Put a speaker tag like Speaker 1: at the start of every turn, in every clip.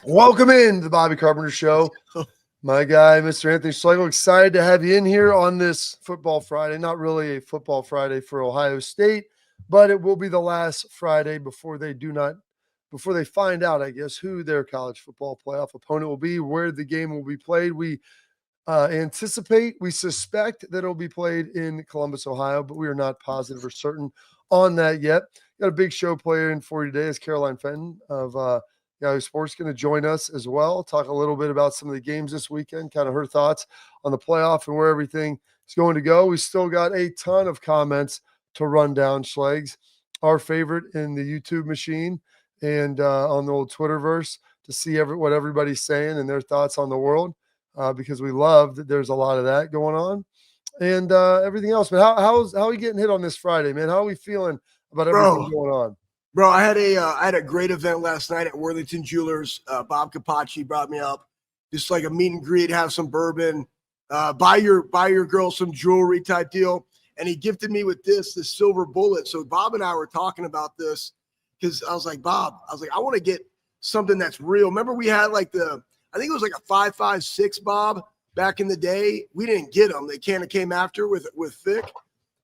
Speaker 1: Welcome in to the Bobby Carpenter Show. My guy, Mr. Anthony Schlegel, excited to have you in here on this Football Friday. Not really a Football Friday for Ohio State, but it will be the last Friday before they find out, I guess, who their college football playoff opponent will be, where the game will be played. We we suspect that it'll be played in Columbus, Ohio, but we are not positive or certain on that yet. Got a big show player in for you today is Caroline Fenton of Yahoo Sports going to join us as well. Talk a little bit about some of the games this weekend, kind of her thoughts on the playoff and where everything is going to go. We still got a ton of comments to run down, Schlegs, our favorite in the YouTube machine and on the old Twitterverse to see what everybody's saying and their thoughts on the world. Because we love that there's a lot of that going on and everything else. But how are we getting hit on this Friday, man? How are we feeling about everything going on?
Speaker 2: Bro, I had a great event last night at Worthington Jewelers. Bob Capacci brought me up, just like a meet and greet, have some bourbon, buy your girl some jewelry type deal. And he gifted me with this silver bullet. So Bob and I were talking about this because I was like, Bob, I want to get something that's real. Remember we had like I think it was like a 5.56 Bob back in the day. We didn't get them. They kind of came after with thick.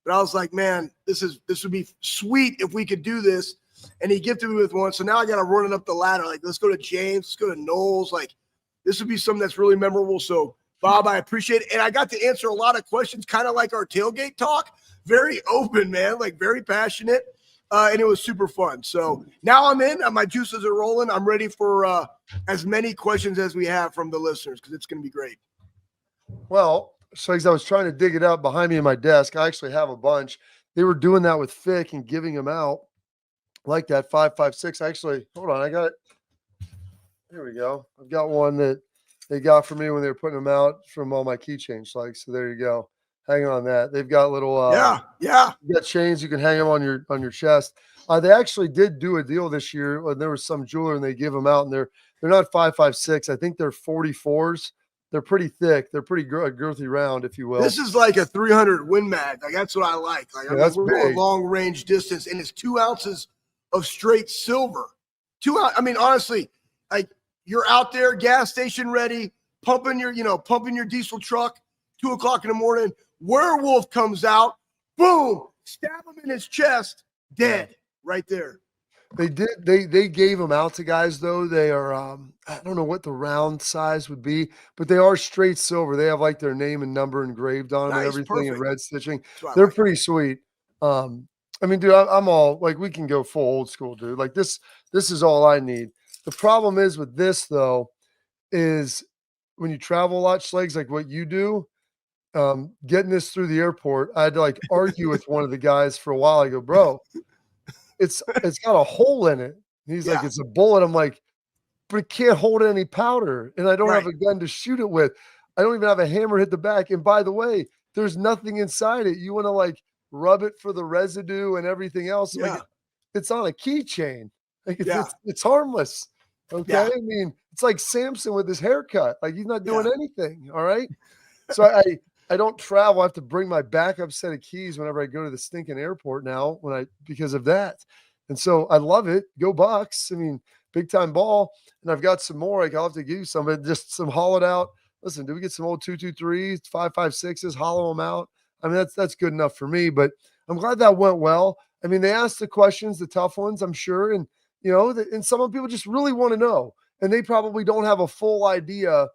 Speaker 2: But I was like, man, this would be sweet if we could do this. And he gifted me with one. So now I got to run it up the ladder. Like, let's go to James. Let's go to Knowles. Like, this would be something that's really memorable. So, Bob, I appreciate it. And I got to answer a lot of questions, kind of like our tailgate talk. Very open, man. Like, very passionate. And it was super fun. So now I'm in. My juices are rolling. I'm ready for as many questions as we have from the listeners because it's going to be great.
Speaker 1: Well, Schlegs, I was trying to dig it out behind me in my desk. I actually have a bunch. They were doing that with Fick and giving them out like that 5.56. Actually, hold on. I got it. Here we go. I've got one that they got for me when they were putting them out from all my keychains. So there you go. Hang on that. They've got little
Speaker 2: You
Speaker 1: got chains you can hang them on your chest. They actually did do a deal this year when there was some jeweler and they give them out and they're not 5.56. I think they're 44s. They're pretty thick. They're pretty girthy round, if you will.
Speaker 2: This is like a 300 Win Mag. Like that's what I like. Like we're going long range distance, and it's 2 ounces of straight silver. 2 ounces. I mean, honestly, like you're out there, gas station ready, pumping your diesel truck, 2:00 in the morning. Werewolf comes out, boom, stab him in his chest, dead right there.
Speaker 1: They did. They gave them out to guys though. They are I don't know what the round size would be, but they are straight silver. They have like their name and number engraved on them and everything in red stitching. They're pretty sweet. I mean, dude, I'm all like, we can go full old school, dude. Like this is all I need. The problem is with this though, is when you travel a lot, Schlegs, like what you do. Getting this through the airport, I had to like argue with one of the guys for a while. I go, bro, it's got a hole in it. And he's like, it's a bullet. I'm like, but it can't hold any powder, and I don't have a gun to shoot it with. I don't even have a hammer hit the back. And by the way, there's nothing inside it. You want to like rub it for the residue and everything else.
Speaker 2: Yeah.
Speaker 1: Like it's on a keychain. Like it's harmless. Okay. Yeah. I mean, it's like Samson with his haircut. Like he's not doing anything. All right. So I don't travel. I have to bring my backup set of keys whenever I go to the stinking airport now because of that. And so I love it. Go Bucks. I mean, big time ball. And I've got some more. I'll have to give you some, but just some hollowed out. Listen, do we get some old 223s, 5.56s, hollow them out? I mean, that's good enough for me, but I'm glad that went well. I mean, they asked the questions, the tough ones, I'm sure. And, and some people just really want to know, and they probably don't have a full idea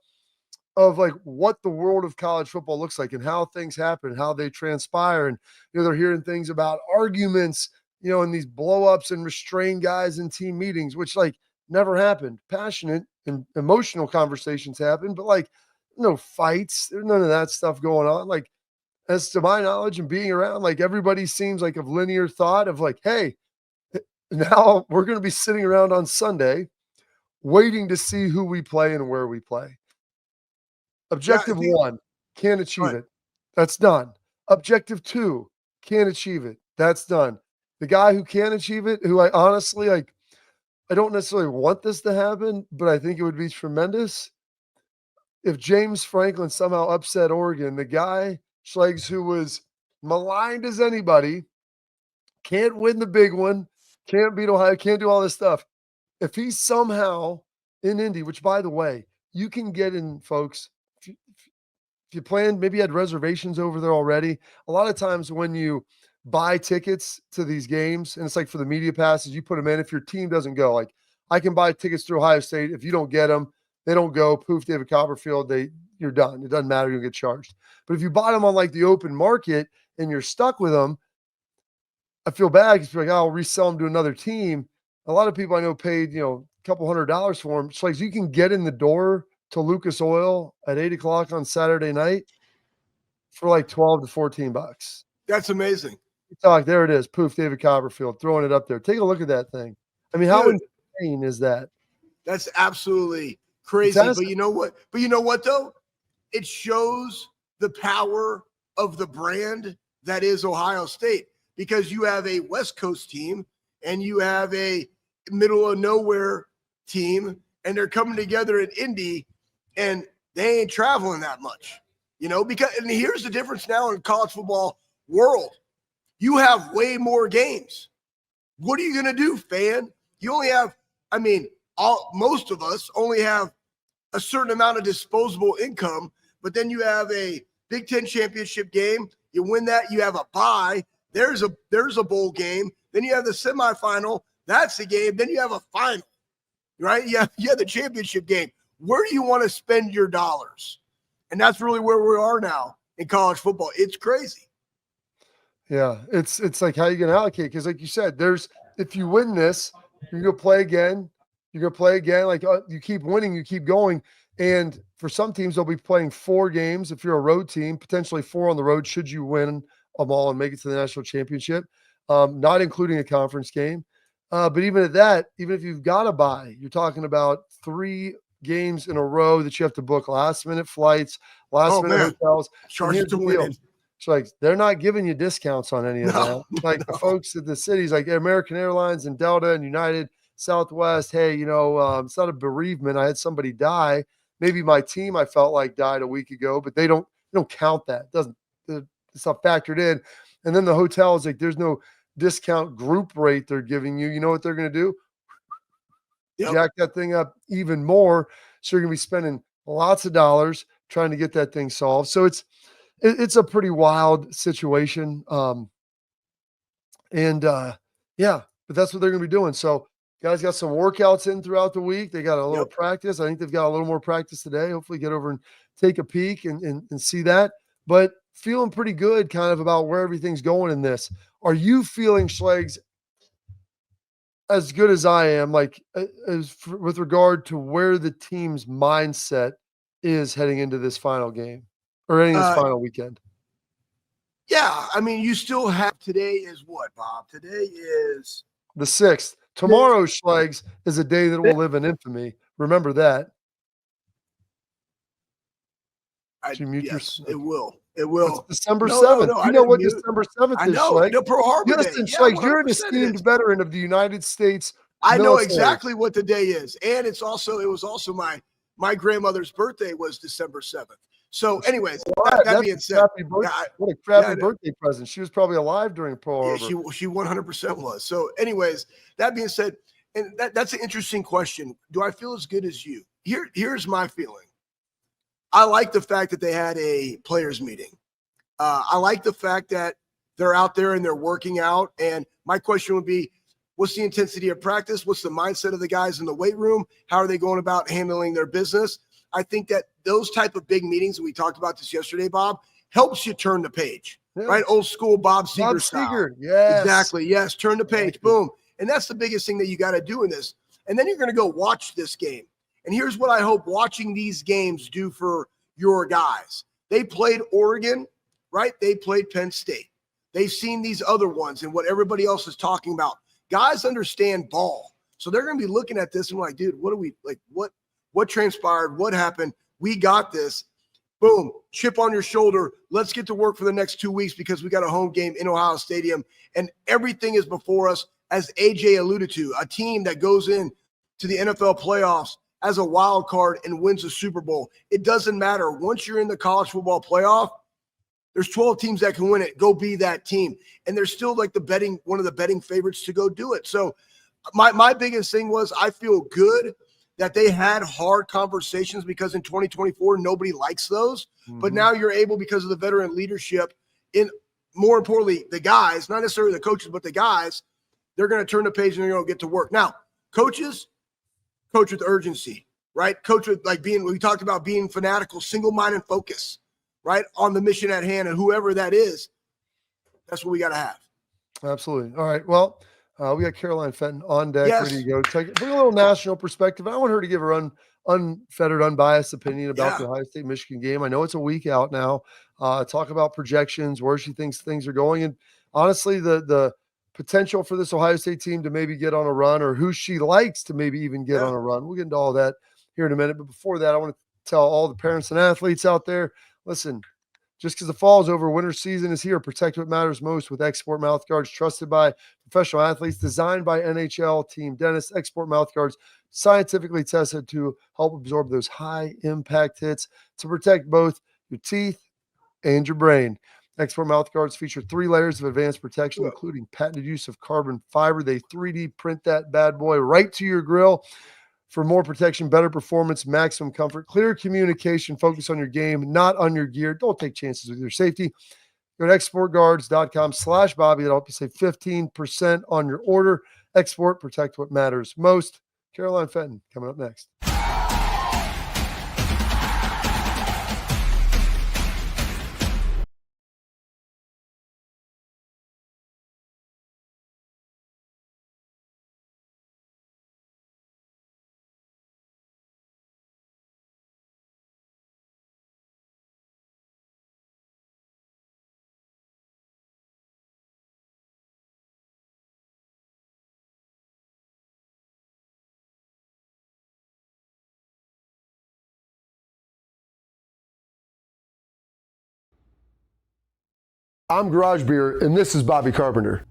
Speaker 1: of like what the world of college football looks like and how things happen, how they transpire. And, they're hearing things about arguments, and these blow-ups and restrain guys in team meetings, which like never happened. Passionate and emotional conversations happen, but like no fights. There's none of that stuff going on. Like, as to my knowledge and being around, like everybody seems like of linear thought of like, hey, now we're going to be sitting around on Sunday waiting to see who we play and where we play. Objective 1, can't achieve it. That's done. Objective 2, can't achieve it. That's done. The guy who can achieve it, who I honestly, like, I don't necessarily want this to happen, but I think it would be tremendous if James Franklin somehow upset Oregon. The guy, Schlegs, who was maligned as anybody, can't win the big one, can't beat Ohio, can't do all this stuff. If he somehow in Indy, which, by the way, you can get in, folks. If you plan, maybe you had reservations over there already. A lot of times when you buy tickets to these games, and it's like for the media passes, you put them in. If your team doesn't go, like I can buy tickets through Ohio State. If you don't get them, they don't go. Poof, David Copperfield, you're done. It doesn't matter. You'll get charged. But if you buy them on like the open market and you're stuck with them, I feel bad because you're like, oh, I'll resell them to another team. A lot of people I know paid, a couple $100s for them. It's like you can get in the door to Lucas Oil at 8:00 on Saturday night for like $12 to $14.
Speaker 2: That's amazing.
Speaker 1: There it is. Poof, David Copperfield throwing it up there. Take a look at that thing. I mean, how insane is that?
Speaker 2: That's absolutely crazy. But you know what? Though? It shows the power of the brand that is Ohio State, because you have a West Coast team and you have a middle of nowhere team, and they're coming together in Indy, and they ain't traveling that much, and here's the difference now in college football world. You have way more games. What are you going to do, fan? You only have, most of us only have a certain amount of disposable income, but then you have a Big Ten championship game. You win that, you have a bye. There's a bowl game. Then you have the semifinal. That's the game. Then you have a final, right? You have the championship game. Where do you want to spend your dollars? And that's really where we are now in college football. It's crazy.
Speaker 1: Yeah, it's like how you going to allocate, because like you said, if you win this, you're going to play again. You're going to play again. Like you keep winning, you keep going. And for some teams, they'll be playing 4 games. If you're a road team, potentially 4 on the road, should you win them all and make it to the national championship, not including a conference game. But even at that, even if you've got to buy, you're talking about 3 games in a row that you have to book last-minute flights, last-minute hotels.
Speaker 2: Charge to win.
Speaker 1: It's like they're not giving you discounts on any of that. Like the folks at the cities, like American Airlines and Delta and United, Southwest. Hey, it's not a bereavement. I had somebody die. Maybe my team I felt like died a week ago, but they don't count that. It's not factored in. And then the hotel is like, there's no discount group rate they're giving you. You know what they're going to do? Yep. Jack that thing up even more. So you're going to be spending lots of dollars trying to get that thing solved. So it's a pretty wild situation. But that's what they're going to be doing. So guys got some workouts in throughout the week. They got a little practice. I think they've got a little more practice today. Hopefully get over and take a peek and see that. But feeling pretty good kind of about where everything's going in this. Are you feeling, Schlegs, as good as I am, like with regard to where the team's mindset is heading into this final game or heading this final weekend?
Speaker 2: Yeah, you still have, today is what, Bob? Today is
Speaker 1: the 6th. Tomorrow, Schlegs, is a day that will live in infamy. Remember that.
Speaker 2: Yes, it will. It will.
Speaker 1: It's December 7th.
Speaker 2: No,
Speaker 1: you know what December 7th is, Schlegs?
Speaker 2: No, Pearl Harbor
Speaker 1: Listen,
Speaker 2: Day.
Speaker 1: Schlegs, you're an esteemed veteran of the United States.
Speaker 2: I know exactly what the day is. And it was also my grandmother's birthday was December 7th. So anyways, that being said,
Speaker 1: what a crappy birthday present. She was probably alive during Pearl Harbor.
Speaker 2: Yeah, she 100% was. So anyways, that being said, and that's an interesting question. Do I feel as good as you? Here's my feeling. I like the fact that they had a players meeting. I like the fact that they're out there and they're working out. And my question would be, what's the intensity of practice? What's the mindset of the guys in the weight room? How are they going about handling their business? I think that those type of big meetings, and we talked about this yesterday, Bob, helps you turn the page, right? Old school Bob Seger style.
Speaker 1: Yes.
Speaker 2: Exactly. Yes. Turn the page. Boom. And that's the biggest thing that you got to do in this. And then you're going to go watch this game. And here's what I hope watching these games do for your guys. They played Oregon, right? They played Penn State. They've seen these other ones and what everybody else is talking about. Guys understand ball. So they're going to be looking at this and like, dude, what transpired? What happened? We got this. Boom, chip on your shoulder. Let's get to work for the next 2 weeks because we got a home game in Ohio Stadium and everything is before us. As AJ alluded to, a team that goes in to the NFL playoffs as a wild card and wins a Super Bowl. It doesn't matter. Once you're in the college football playoff, there's 12 teams that can win it. Go be that team. And they're still like one of the betting favorites to go do it. So my biggest thing was I feel good that they had hard conversations because in 2024, nobody likes those.
Speaker 1: Mm-hmm.
Speaker 2: But now you're able, because of the veteran leadership, in more importantly, the guys, not necessarily the coaches, but the guys, they're going to turn the page and they're going to get to work. Now, coaches, coach with urgency, right? Coach with we talked about being fanatical, single-minded focus, right? On the mission at hand, and whoever that is, that's what we got to have.
Speaker 1: Absolutely. All right. Well, we got Caroline Fenton on deck,
Speaker 2: Yes.
Speaker 1: ready to go. Bring a little national perspective. I want her to give her unfettered, unbiased opinion about the Ohio State-Michigan game. I know it's a week out now. Talk about projections, where she thinks things are going, and honestly, the potential for this Ohio State team to maybe get on a run, or who she likes to maybe even get on a run. We'll get into all that here in a minute. But before that, I want to tell all the parents and athletes out there, listen, just because the fall is over, winter season is here. Protect what matters most with Export mouthguards, trusted by professional athletes, designed by NHL team dentists. Export mouthguards, scientifically tested to help absorb those high-impact hits to protect both your teeth and your brain. Export mouthguards feature 3 layers of advanced protection, including patented use of carbon fiber. They 3D print that bad boy right to your grill. For more protection, better performance, maximum comfort, clear communication, focus on your game, not on your gear. Don't take chances with your safety. Go to exportguards.com/Bobby. That'll help you save 15% on your order. Export, protect what matters most. Caroline Fenton coming up next. I'm Garage Beer, and this is Bobby Carpenter.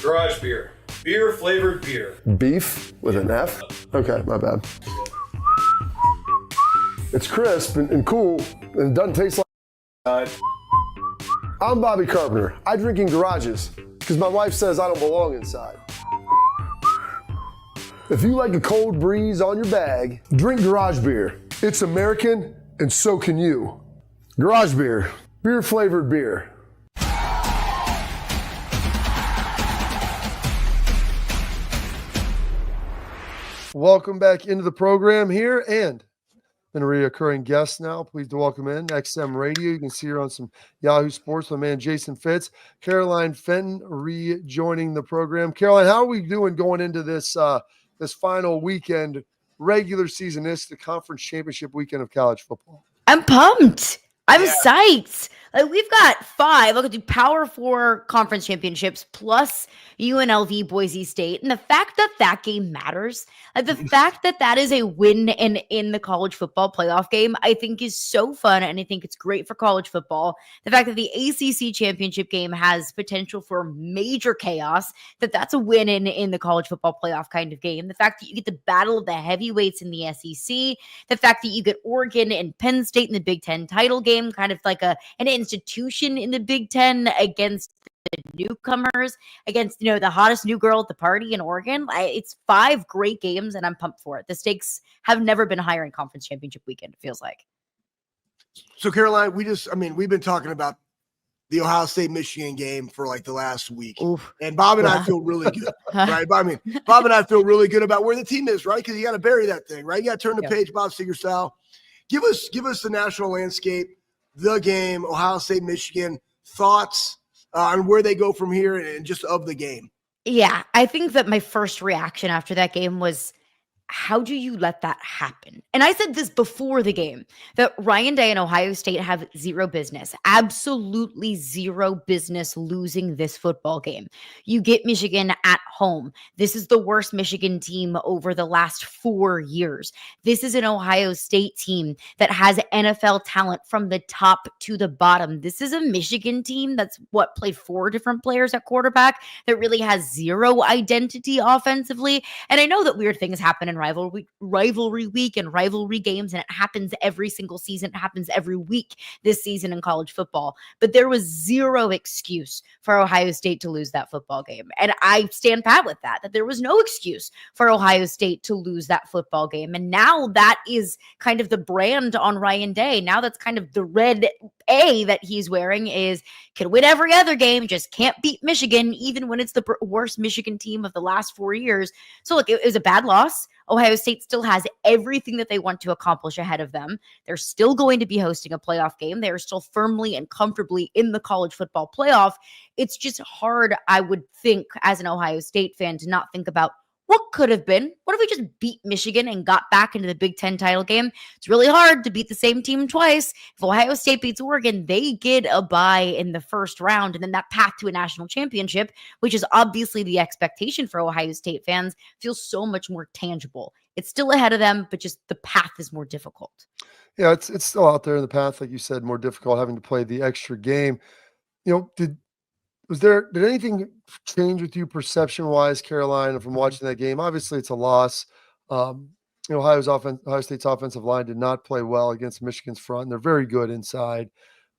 Speaker 3: Garage Beer. Beer-flavored beer.
Speaker 1: Beef with an F? Okay, my bad. It's crisp and cool, and it doesn't taste like... I'm Bobby Carpenter. I drink in garages because my wife says I don't belong inside. If you like a cold breeze on your bag, drink Garage Beer. It's American, and so can you. Garage Beer. Beer-flavored beer. Welcome back into the program here, and a reoccurring guest now. Pleased to welcome in XM Radio. You can see her on some Yahoo Sports with my man Jason Fitz. Caroline Fenton rejoining the program. Caroline, how are we doing going into this this final weekend, regular season? This the conference championship weekend of college football.
Speaker 4: I'm pumped. I'm psyched. Like, we've got 5. Look at the Power 4 conference championships plus UNLV Boise State. And the fact that that game matters, like the fact that that is a win in the college football playoff game, I think is so fun. And I think it's great for college football. The fact that the ACC championship game has potential for major chaos, that's a win in the college football playoff kind of game. The fact that you get the battle of the heavyweights in the SEC, the fact that you get Oregon and Penn State in the Big Ten title game, kind of like an institution in the Big Ten against the newcomers, against the hottest new girl at the party in Oregon. It's 5 great games, and I'm pumped for it. The stakes have never been higher in conference championship weekend, it feels like.
Speaker 2: So, Caroline, we've been talking about the Ohio State-Michigan game for like the last week.
Speaker 4: Oof.
Speaker 2: And Bob and I feel really good, right? Bob and I feel really good about where the team is, right? Because you got to bury that thing, right? You got to turn the page, Bob Seger style. Give us the national landscape, the game, Ohio State, Michigan, thoughts on where they go from here and just of the game.
Speaker 4: Yeah, I think that my first reaction after that game was, how do you let that happen? And I said this before the game, that Ryan Day and Ohio State have zero business, absolutely zero business losing this football game. You get Michigan at home. This is the worst Michigan team over the last 4 years. This is an Ohio State team that has NFL talent from the top to the bottom. This is a Michigan team that's played 4 different players at quarterback, that really has zero identity offensively. And I know that weird things happen in rivalry week and rivalry games, and it happens every single season. It happens every week this season in college football. But there was zero excuse for Ohio State to lose that football game. And I stand pat with that there was no excuse for Ohio State to lose that football game. And now that is kind of the brand on Ryan Day. Now that's kind of the red A that he's wearing is can win every other game, just can't beat Michigan, even when it's the worst Michigan team of the last 4 years. So look, it was a bad loss. Ohio State still has everything that they want to accomplish ahead of them. They're still going to be hosting a playoff game. They are still firmly and comfortably in the college football playoff. It's just hard, I would think, as an Ohio State fan, to not think about what could have been. What if we just beat Michigan and got back into the Big Ten title game? It's really hard to beat the same team twice. If Ohio State beats Oregon, they get a bye in the first round, and then that path to a national championship, which is obviously the expectation for Ohio State fans, feels so much more tangible. It's still ahead of them, but just the path is more difficult.
Speaker 1: Yeah, it's still out there in the path, like you said, more difficult having to play the extra game. Did anything change with you perception-wise, Caroline, from watching that game? Obviously, it's a loss. Ohio State's offensive line did not play well against Michigan's front, and they're very good inside.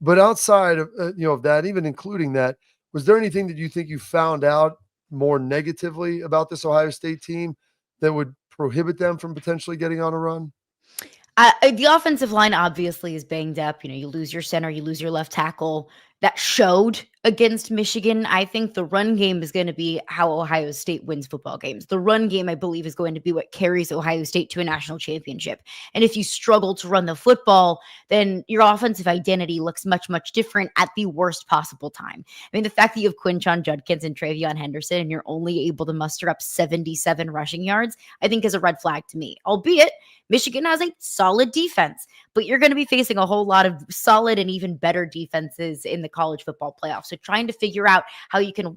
Speaker 1: But outside of of that, even including that, was there anything that you think you found out more negatively about this Ohio State team that would prohibit them from potentially getting on a run?
Speaker 4: The offensive line obviously is banged up. You lose your center, you lose your left tackle. That showed against Michigan. I think the run game is going to be how Ohio State wins football games. The run game, I believe, is going to be what carries Ohio State to a national championship. And if you struggle to run the football, then your offensive identity looks much, much different at the worst possible time. I mean, the fact that you have Quinshon Judkins and Travion Henderson and you're only able to muster up 77 rushing yards, I think is a red flag to me. Albeit, Michigan has a solid defense, but you're going to be facing a whole lot of solid and even better defenses in the college football playoffs. So trying to figure out how you can,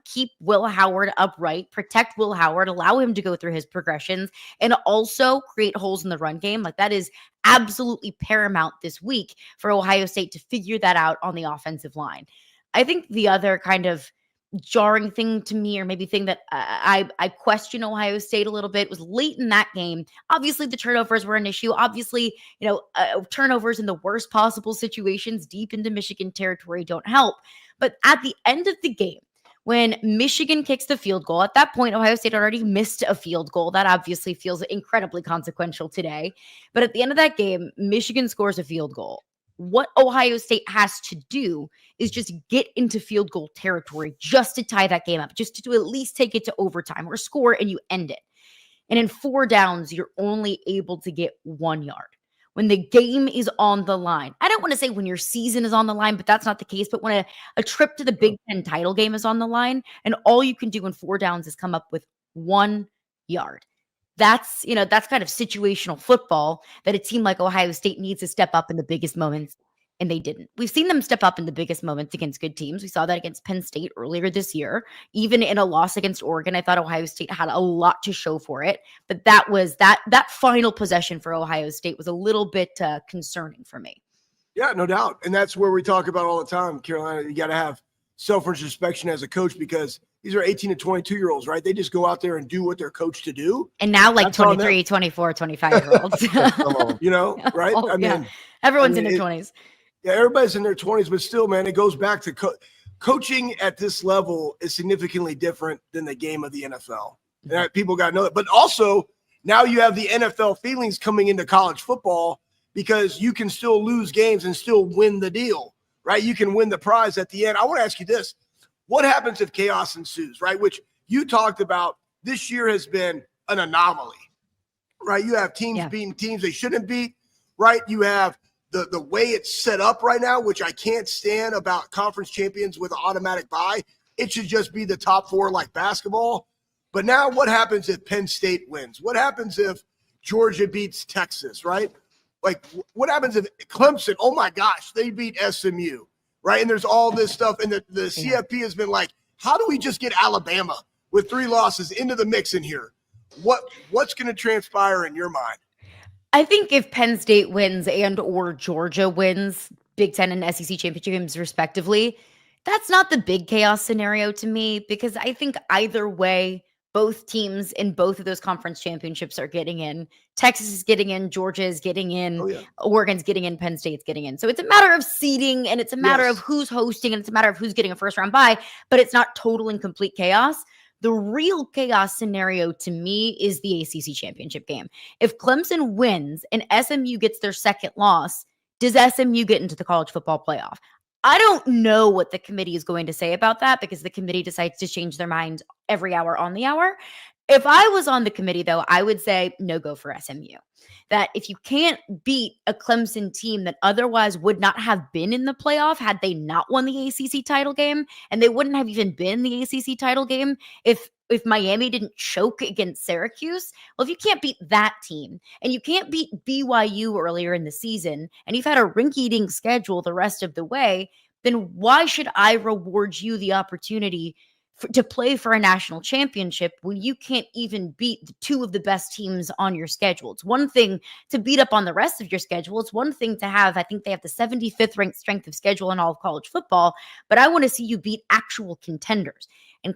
Speaker 4: keep Will Howard upright, protect Will Howard, allow him to go through his progressions, and also create holes in the run game. Like that is absolutely paramount this week for Ohio State to figure that out on the offensive line. I think the other kind of jarring thing to me, or maybe thing that I question Ohio State a little bit, was late in that game. Obviously, the turnovers were an issue. Obviously, turnovers in the worst possible situations deep into Michigan territory don't help. But at the end of the game, when Michigan kicks the field goal, at that point, Ohio State already missed a field goal. That obviously feels incredibly consequential today. But at the end of that game, Michigan scores a field goal. What Ohio State has to do is just get into field goal territory just to tie that game up, just to at least take it to overtime or score and you end it. And in 4 downs, you're only able to get 1 yard. When the game is on the line, I don't want to say when your season is on the line, but that's not the case. But when a trip to the Big Ten title game is on the line and all you can do in 4 downs is come up with 1 yard. That's kind of situational football that a team like Ohio State needs to step up in the biggest moments, and they didn't. We've seen them step up in the biggest moments against good teams. We saw that against Penn State earlier this year. Even in a loss against Oregon, I thought Ohio State had a lot to show for it. But that was that final possession for Ohio State was a little bit concerning for me.
Speaker 2: Yeah, no doubt. And that's where we talk about all the time, Carolina. You got to have self-introspection as a coach because these are 18 to 22-year-olds, right? They just go out there and do what they're coached to do.
Speaker 4: And now like 23, 24, 25-year-olds.
Speaker 2: Right?
Speaker 4: Oh, I mean, everyone's in their 20s.
Speaker 2: Yeah, everybody's in their 20s, but still, man, it goes back to coaching at this level is significantly different than the game of the NFL. And people got to know that. But also, now you have the NFL feelings coming into college football because you can still lose games and still win the deal, right? You can win the prize at the end. I want to ask you this. What happens if chaos ensues, right? Which you talked about. This year has been an anomaly, right? You have teams beating teams they shouldn't beat, right? You have the way it's set up right now, which I can't stand about conference champions with an automatic bye. It should just be the top 4 like basketball. But now what happens if Penn State wins? What happens if Georgia beats Texas, right? Like what happens if Clemson, oh my gosh, they beat SMU? Right. And there's all this stuff. And the CFP has been like, how do we just get Alabama with 3 losses into the mix in here? What's going to transpire in your mind?
Speaker 4: I think if Penn State wins and or Georgia wins Big Ten and SEC championship games respectively, that's not the big chaos scenario to me, because I think either way, both teams in both of those conference championships are getting in. Texas is getting in. Georgia is getting in. Oregon's getting in. Penn State's getting in. So it's a matter of seeding, and it's a matter of who's hosting, and it's a matter of who's getting a first round bye, but it's not total and complete chaos. The real chaos scenario to me is the ACC championship game. If Clemson wins and SMU gets their second loss, does SMU get into the college football playoff? I don't know what the committee is going to say about that because the committee decides to change their mind every hour on the hour. If I was on the committee, though, I would say no go for SMU. That if you can't beat a Clemson team that otherwise would not have been in the playoff had they not won the ACC title game, and they wouldn't have even been in the ACC title game if Miami didn't choke against Syracuse. Well, if you can't beat that team and you can't beat BYU earlier in the season and you've had a rinky-dink schedule the rest of the way, then why should I reward you the opportunity to play for a national championship when you can't even beat the two of the best teams on your schedule? It's one thing to beat up on the rest of your schedule. It's one thing to have, I think they have the 75th ranked strength of schedule in all of college football, but I want to see you beat actual contenders. And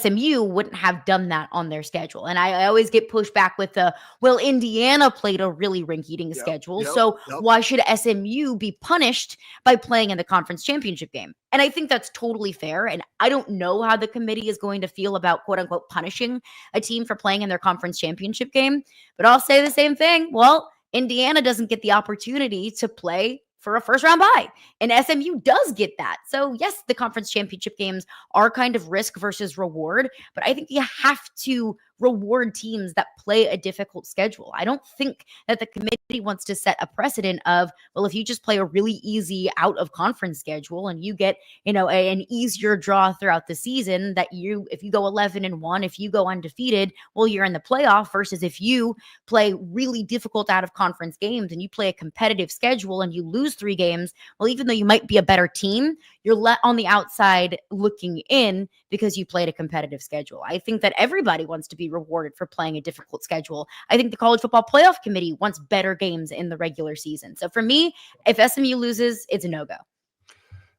Speaker 4: SMU wouldn't have done that on their schedule. And I always get pushed back with well, Indiana played a really rinky-dink schedule. So why should SMU be punished by playing in the conference championship game? And I think that's totally fair. And I don't know how the committee is going to feel about quote unquote punishing a team for playing in their conference championship game. But I'll say the same thing. Well, Indiana doesn't get the opportunity to play for a first round bye. And SMU does get that. So yes, the conference championship games are kind of risk versus reward, but I think you have to reward teams that play a difficult schedule. I don't think that the committee wants to set a precedent of, well, if you just play a really easy out of conference schedule and you get, an easier draw throughout the season, that if you go 11-1, if you go undefeated, well, you're in the playoff, versus if you play really difficult out of conference games and you play a competitive schedule and you lose 3 games, well, even though you might be a better team, you're let on the outside looking in because you played a competitive schedule. I think that everybody wants to be rewarded for playing a difficult schedule. I think the College Football Playoff Committee wants better games in the regular season. So for me, if SMU loses, it's a no-go.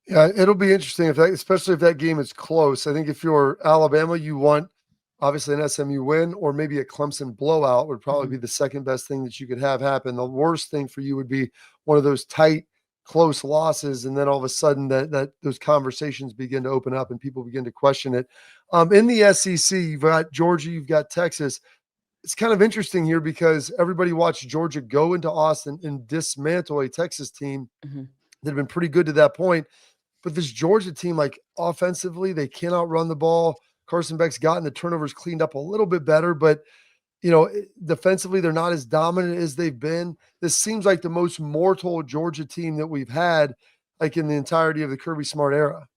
Speaker 1: Yeah, it'll be interesting especially if that game is close. I think if you're Alabama, you want obviously an SMU win, or maybe a Clemson blowout would probably be the second best thing that you could have happen. The worst thing for you would be one of those tight, close losses, and then all of a sudden that those conversations begin to open up and people begin to question it. In the SEC, you've got Georgia, you've got Texas. It's kind of interesting here because everybody watched Georgia go into Austin and dismantle a Texas team that had been pretty good to that point. But this Georgia team, like offensively, they cannot run the ball. Carson Beck's gotten the turnovers cleaned up a little bit better, but defensively, they're not as dominant as they've been. This seems like the most mortal Georgia team that we've had, like in the entirety of the Kirby Smart era.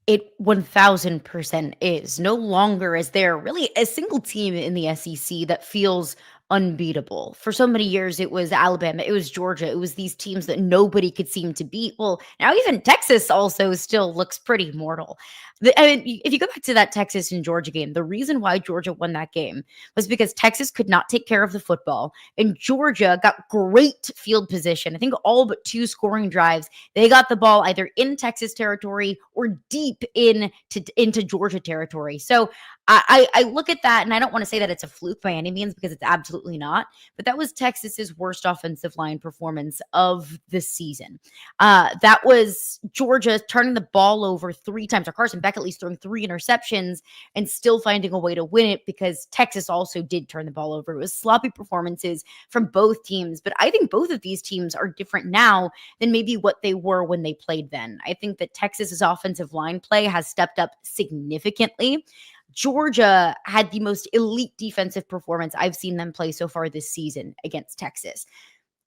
Speaker 4: It 1000% is. No longer is there really a single team in the SEC that feels unbeatable. For so many years, it was Alabama, it was Georgia, it was these teams that nobody could seem to beat. Well, now even Texas also still looks pretty mortal. If you go back to that Texas and Georgia game, the reason why Georgia won that game was because Texas could not take care of the football, and Georgia got great field position. I think all but 2 scoring drives, they got the ball either in Texas territory or deep into Georgia territory. So I look at that, and I don't want to say that it's a fluke by any means, because it's absolutely not. But that was Texas's worst offensive line performance of the season. That was Georgia turning the ball over 3 times, or Carson Beck at least throwing 3 interceptions and still finding a way to win it, because Texas also did turn the ball over. It was sloppy performances from both teams. But I think both of these teams are different now than maybe what they were when they played then. I think that Texas's offensive line play has stepped up significantly. Georgia had the most elite defensive performance I've seen them play so far this season against Texas.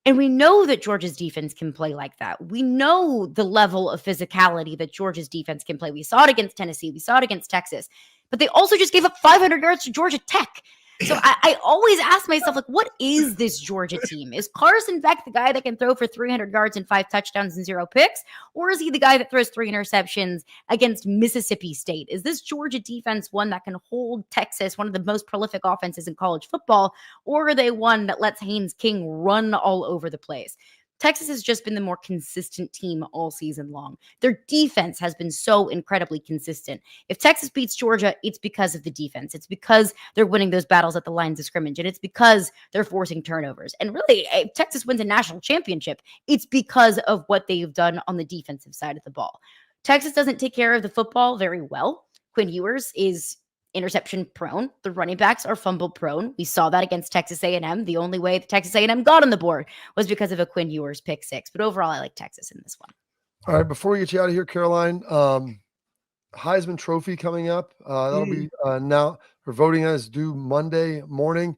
Speaker 4: And we know that Georgia's defense can play like that. We know the level of physicality that Georgia's defense can play. We saw it against Tennessee. We saw it against Texas. But they also just gave up 500 yards to Georgia Tech. So I always ask myself, what is this Georgia team? Is Carson Beck the guy that can throw for 300 yards and 5 touchdowns and 0 picks? Or is he the guy that throws 3 interceptions against Mississippi State? Is this Georgia defense one that can hold Texas, one of the most prolific offenses in college football? Or are they one that lets Haynes King run all over the place? Texas has just been the more consistent team all season long. Their defense has been so incredibly consistent. If Texas beats Georgia, it's because of the defense. It's because they're winning those battles at the lines of scrimmage, and it's because they're forcing turnovers. And really, if Texas wins a national championship, it's because of what they've done on the defensive side of the ball. Texas doesn't take care of the football very well, Quinn Ewers is interception prone. The running backs are fumble prone. We saw that against Texas A&M. The only way the Texas A&M got on the board was because of a Quinn Ewers pick six. But overall, I like Texas in this one.
Speaker 1: All right, before we get you out of here, Caroline, Heisman Trophy coming up. That'll be now. Her voting is due Monday morning.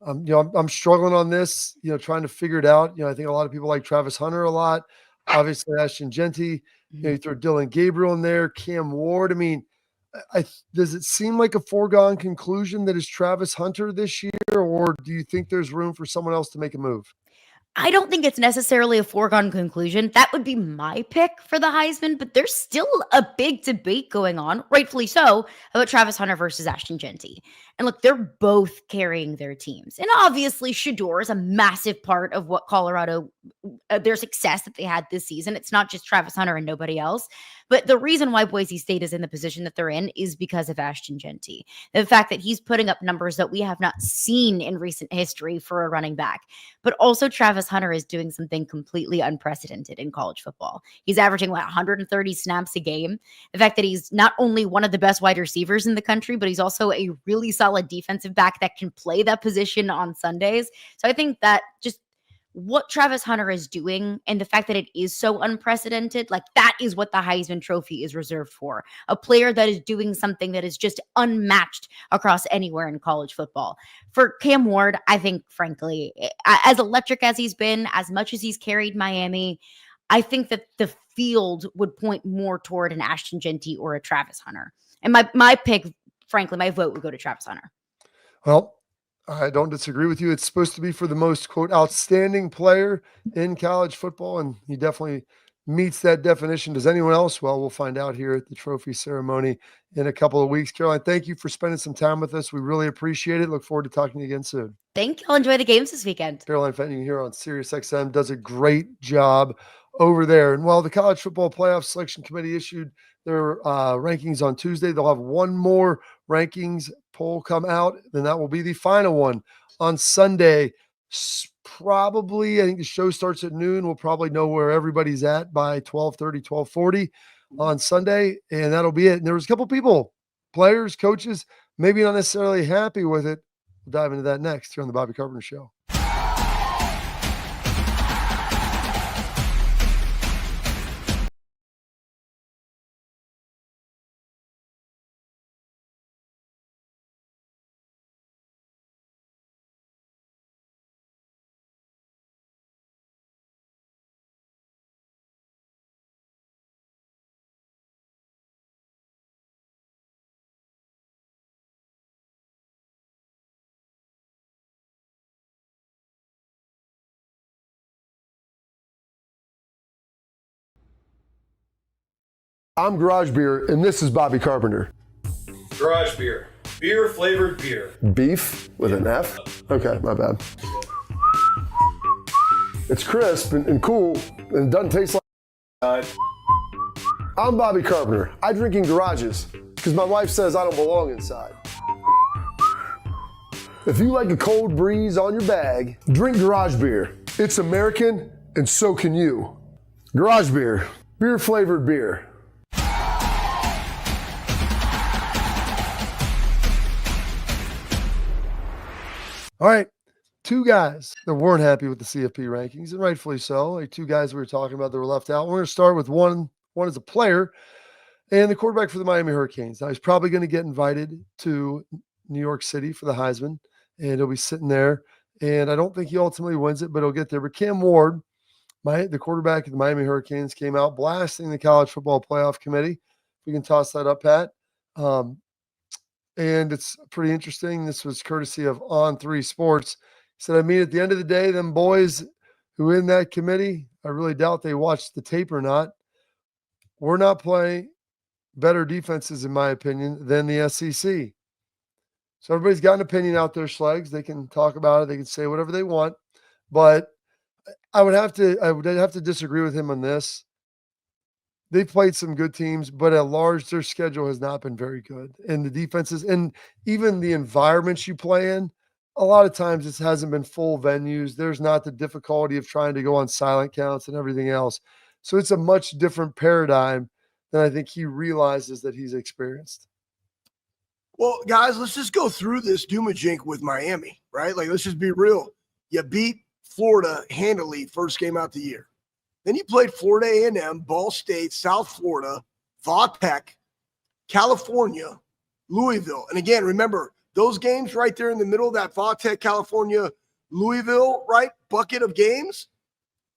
Speaker 1: I'm struggling on this. Trying to figure it out. I think a lot of people like Travis Hunter a lot. Obviously, Ashton Genty. You throw Dylan Gabriel in there, Cam Ward. I mean, does it seem like a foregone conclusion that it's Travis Hunter this year, or do you think there's room for someone else to make a move?
Speaker 4: I don't think it's necessarily a foregone conclusion. That would be my pick for the Heisman, but there's still a big debate going on, rightfully so, about Travis Hunter versus Ashton Genty. And look, they're both carrying their teams. And obviously, Shedeur is a massive part of what Colorado, their success that they had this season. It's not just Travis Hunter and nobody else. But the reason why Boise State is in the position that they're in is because of Ashton Genty. The fact that he's putting up numbers that we have not seen in recent history for a running back. But also Travis Hunter is doing something completely unprecedented in college football. He's averaging 130 snaps a game. The fact that he's not only one of the best wide receivers in the country, but he's also a really solid defensive back that can play that position on Sundays. So I think that just what Travis Hunter is doing and the fact that it is so unprecedented, like that is what the Heisman Trophy is reserved for. A player that is doing something that is just unmatched across anywhere in college football. For Cam Ward, I think, frankly, as electric as he's been, as much as he's carried Miami, I think that the field would point more toward an Ashton Genty or a Travis Hunter. And my pick, frankly, my vote would go to Travis Hunter.
Speaker 1: Well, I don't disagree with you. It's supposed to be for the most, quote, outstanding player in college football, and he definitely meets that definition. Does anyone else? Well, we'll find out here at the trophy ceremony in a couple of weeks. Caroline, thank you for spending some time with us. We really appreciate it. Look forward to talking to you again soon.
Speaker 4: Thank you. I'll enjoy the games this weekend.
Speaker 1: Caroline Fenton here on SiriusXM does a great job over there. And while the College Football Playoff Selection Committee issued their rankings on Tuesday, they'll have one more rankings poll come out, then that will be the final one on Sunday. Probably, I think the show starts at noon. We'll probably know where everybody's at by 12:30, 12:40 on Sunday, and that'll be it. And there was a couple people, players, coaches, maybe not necessarily happy with it. We'll dive into that next here on the Bobby Carpenter Show. I'm Garage Beer, and this is Bobby Carpenter.
Speaker 3: Garage beer. Beer flavored beer.
Speaker 1: Beef with an F? Okay, my bad. It's crisp and cool, and it doesn't taste like... I'm Bobby Carpenter. I drink in garages, because my wife says I don't belong inside. If you like a cold breeze on your bag, drink Garage Beer. It's American, and so can you. Garage Beer. Beer flavored beer. All right, two guys that weren't happy with the CFP rankings, and rightfully so. Like two guys we were talking about that were left out. We're going to start with one is a player and the quarterback for the Miami Hurricanes. Now, he's probably going to get invited to New York City for the Heisman, and he'll be sitting there. And I don't think he ultimately wins it, but he'll get there. But Cam Ward, the quarterback of the Miami Hurricanes, came out blasting the College Football Playoff Committee. We can toss that up, Pat. And it's pretty interesting. This was courtesy of On3 Sports. He said, at the end of the day, them boys who in that committee, I really doubt they watched the tape or not. We're not playing better defenses, in my opinion, than the SEC. So everybody's got an opinion out there, Schlegs. They can talk about it. They can say whatever they want. But I would have to disagree with him on this. They've played some good teams, but at large, their schedule has not been very good. And the defenses and even the environments you play in, a lot of times it hasn't been full venues. There's not the difficulty of trying to go on silent counts and everything else. So it's a much different paradigm than I think he realizes that he's experienced.
Speaker 2: Well, guys, let's just go through this Doomajink with Miami, right? Like, let's just be real. You beat Florida handily first game out the year. Then you played Florida A&M, Ball State, South Florida, Vautech, California, Louisville. And again, remember, those games right there in the middle of that Vautech, California, Louisville, right, bucket of games,